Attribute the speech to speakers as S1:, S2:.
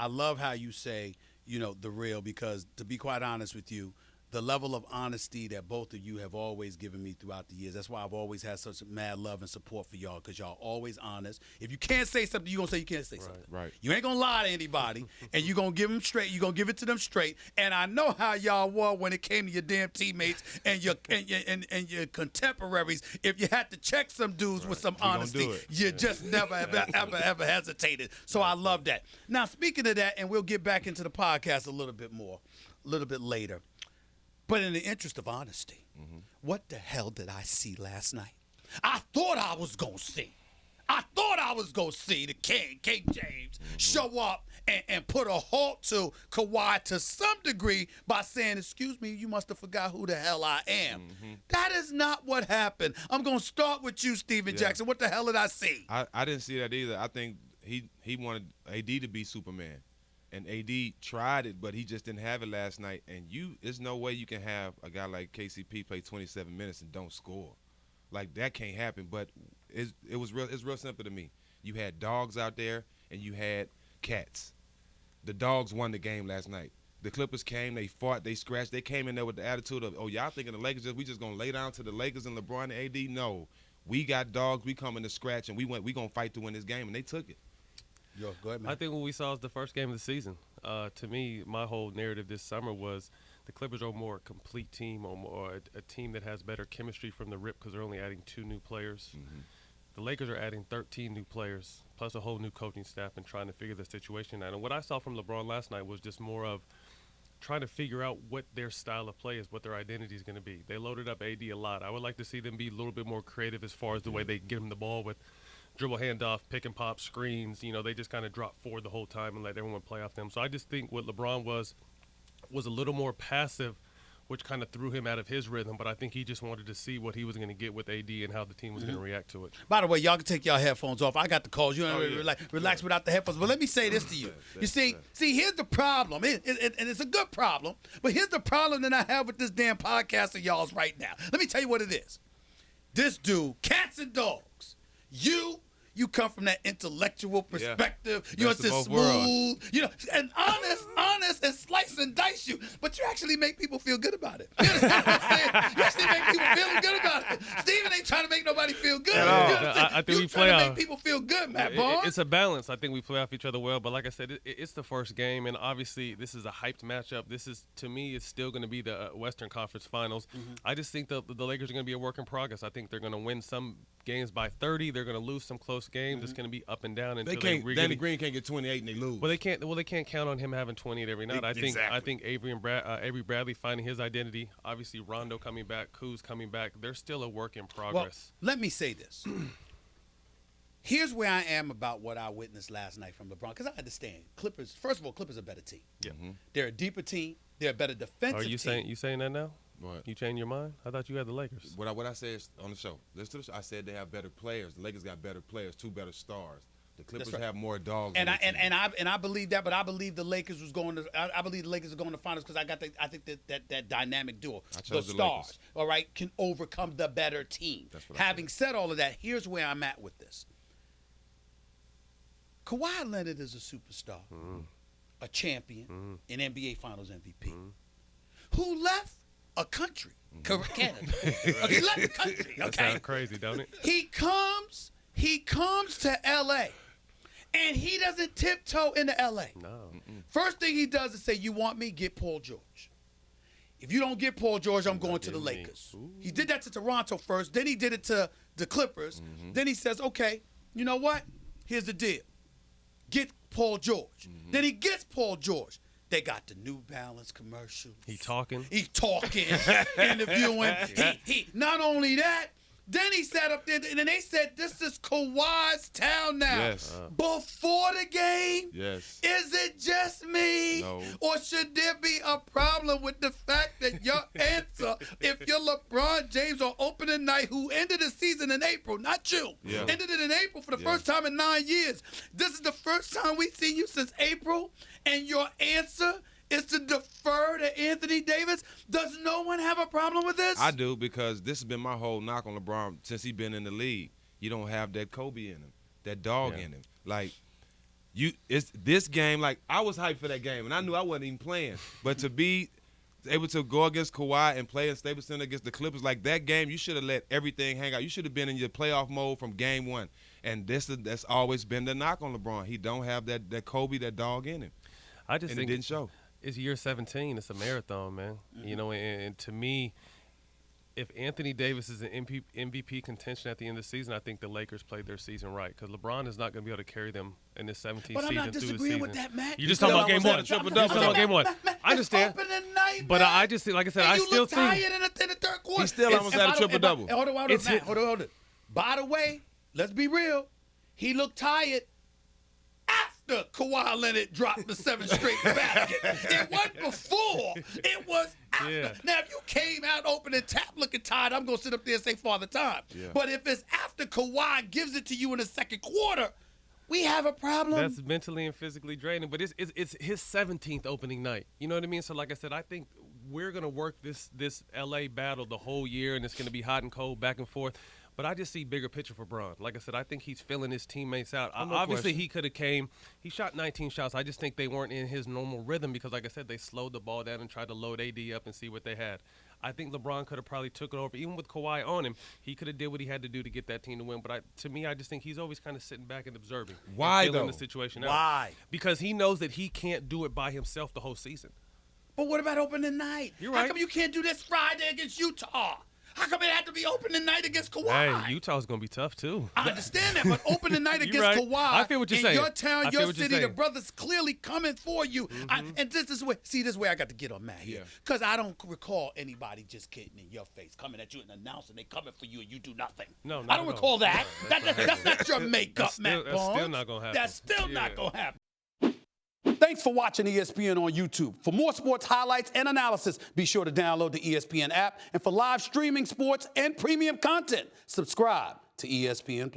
S1: I love how you say, the real, because to be quite honest with you, the level of honesty that both of you have always given me throughout the years. That's why I've always had such mad love and support for y'all, because y'all always honest. If you can't say something, you're going to say you can't say something.
S2: Right.
S1: You ain't going to lie to anybody, and you're going to give them straight. You're going to give it to them straight. And I know how y'all were when it came to your damn teammates and your contemporaries. If you had to check some dudes with some honesty, you just never, ever hesitated. So I love that. Now, speaking of that, and we'll get back into the podcast a little bit later. But in the interest of honesty, what the hell did I see last night? I thought I was going to see the King James, show up and put a halt to Kawhi to some degree by saying, excuse me, you must have forgot who the hell I am. That is not what happened. I'm going to start with you, Steven Jackson. What the hell did I see?
S2: I didn't see that either. I think he wanted AD to be Superman. And AD tried it, but he just didn't have it last night. And there's no way you can have a guy like KCP play 27 minutes and don't score. Like, that can't happen. But it's real simple to me. You had dogs out there, and you had cats. The dogs won the game last night. The Clippers came, they fought, they scratched. They came in there with the attitude of, oh, y'all thinking the Lakers, we just going to lay down to the Lakers and LeBron and AD? No. We got dogs. We coming to scratch, and we going to fight to win this game, and they took it.
S1: Yo, go ahead, man.
S3: I think what we saw is the first game of the season. To me, my whole narrative this summer was the Clippers are a more complete team, or a team that has better chemistry from the rip because they're only adding 2 new players. The Lakers are adding 13 new players, plus a whole new coaching staff, and trying to figure the situation out. And what I saw from LeBron last night was just more of trying to figure out what their style of play is, what their identity is going to be. They loaded up AD a lot. I would like to see them be a little bit more creative as far as the way they get him the ball with dribble handoff, pick and pop, screens. They just kind of drop forward the whole time and let everyone play off them. So I just think what LeBron was a little more passive, which kind of threw him out of his rhythm. But I think he just wanted to see what he was going to get with AD and how the team was going to react to it.
S1: By the way, y'all can take y'all headphones off. I got the calls. You relax without the headphones. But let me say this to you. You see, here's the problem, and it's a good problem. But here's the problem that I have with this damn podcast of y'all's right now. Let me tell you what it is. This dude, cats and dogs. You come from that intellectual perspective. You're just smooth, and honest, and slice and dice you. But you actually make people feel good about it. You understand what I'm saying? You actually make people feel good about it. Steven ain't trying to make nobody feel good.
S3: I think we play
S1: off. Make people feel good, Matt Barnes.
S3: It's a balance. I think we play off each other well. But like I said, it's the first game, and obviously this is a hyped matchup. This is, to me, it's still going to be the Western Conference Finals. I just think the Lakers are going to be a work in progress. I think they're going to win some games by 30. They're going to lose some close games. It's going to be up and down until
S2: Danny Green can't get 28 and they lose.
S3: Well, they can't count on him having 28 every night. I think Avery Bradley finding his identity. Obviously, Rondo coming back, Kuz coming back. They're still a work in progress.
S1: Well, let me say this. Here's where I am about what I witnessed last night from LeBron, because I understand Clippers. First of all, Clippers are a better team.
S3: Yeah.
S1: They're a deeper team. They're a better defensive team.
S3: You saying that now?
S2: What?
S3: You changed your mind? I thought you had the Lakers.
S2: What I said on the show. Listen to the show. I said they have better players. The Lakers got better players, 2 better stars. The Clippers have more dogs.
S1: And I believe that, but I believe the Lakers was going to. I believe the Lakers are going to finals because I think that dynamic duo, the stars,
S2: Lakers.
S1: All right, can overcome the better team. Having said all of that, here's where I'm at with this. Kawhi Leonard is a superstar, a champion, an NBA Finals MVP, who left a country, Canada. He left the country. Okay,
S3: that sounds crazy, don't it?
S1: He comes to L.A. and he doesn't tiptoe into L.A.
S3: No.
S1: First thing he does is say, "You want me? Get Paul George. If you don't get Paul George, I'm going to the Lakers." He did that to Toronto first. Then he did it to the Clippers. Then he says, "Okay, you know what? Here's the deal. Get Paul George." Then he gets Paul George. They got the New Balance commercials.
S3: He talking,
S1: interviewing. He not only that, then he sat up there and then they said, "This is Kawhi's town now."
S2: Yes.
S1: Before the game,
S2: yes.
S1: Is it just me?
S2: No.
S1: Or should there be a problem with the fact that your answer, if you're LeBron James on opening night, who ended the season in April, not you, ended it in April for the first time in 9 years. This is the first time we've seen you since April, and your answer is to defer to Anthony Davis. Does no one have a problem with this?
S2: I do, because this has been my whole knock on LeBron since he's been in the league. You don't have that Kobe in him, that dog in him. Like, it's this game. Like I was hyped for that game, and I knew I wasn't even playing. But to be able to go against Kawhi and play in Staples Center against the Clippers, like that game, you should have let everything hang out. You should have been in your playoff mode from game one. And that's always been the knock on LeBron. He don't have that Kobe, that dog in him.
S3: I just think
S2: it didn't show.
S3: It's year 17. It's a marathon, man. Mm-hmm. You know, and to me, if Anthony Davis is in MVP contention at the end of the season, I think the Lakers played their season right because LeBron is not going to be able to carry them in this 17th season through the season.
S1: But I'm not disagreeing with that, Matt.
S3: You're just talking about game one.
S2: Triple
S3: You're talking about game one. I understand.
S1: Opening night,
S3: but
S1: man.
S3: I just think, like I said,
S1: and
S3: I still think.
S1: You look tired in the third quarter.
S2: He still almost had a triple-double.
S1: Hold on. By the way, let's be real. He looked tired after Kawhi Leonard dropped the 7th straight basket. It wasn't before. It was after.
S3: Yeah.
S1: Now, if you came out open and tap looking tired, I'm going to sit up there and say Father Time.
S2: Yeah.
S1: But if it's after Kawhi gives it to you in the second quarter, we have a problem.
S3: That's mentally and physically draining. But it's his 17th opening night. You know what I mean? So, like I said, I think we're going to work this L.A. battle the whole year, and it's going to be hot and cold, back and forth. But I just see bigger picture for Bron. Like I said, I think he's filling his teammates out. Obviously, he could have came. He shot 19 shots. I just think they weren't in his normal rhythm because, like I said, they slowed the ball down and tried to load AD up and see what they had. I think LeBron could have probably took it over. Even with Kawhi on him, he could have did what he had to do to get that team to win. But to me, I just think he's always kind of sitting back and observing.
S2: Why,
S3: and feeling
S2: though?
S3: The situation
S1: Why?
S3: out. Because he knows that he can't do it by himself the whole season.
S1: But what about opening night?
S3: You're right.
S1: How come you can't do this Friday against Utah? How come it had to be opening night against Kawhi?
S3: Hey, Utah's going to be tough, too.
S1: I understand that, but opening night against
S3: right.
S1: Kawhi
S3: I feel what you're saying.
S1: in your town, your city, the
S3: saying.
S1: brothers clearly coming for you. And this is where, this way I got to get on Matt here. Because I don't recall anybody just getting in your face, coming at you and announcing they coming for you and you do nothing.
S3: No,
S1: I don't recall that. That's not your makeup, Matt Barnes.
S3: That's still not going to happen.
S1: That's still not going to happen. Thanks for watching ESPN on YouTube. For more sports highlights and analysis, be sure to download the ESPN app. And for live streaming sports and premium content, subscribe to ESPN+.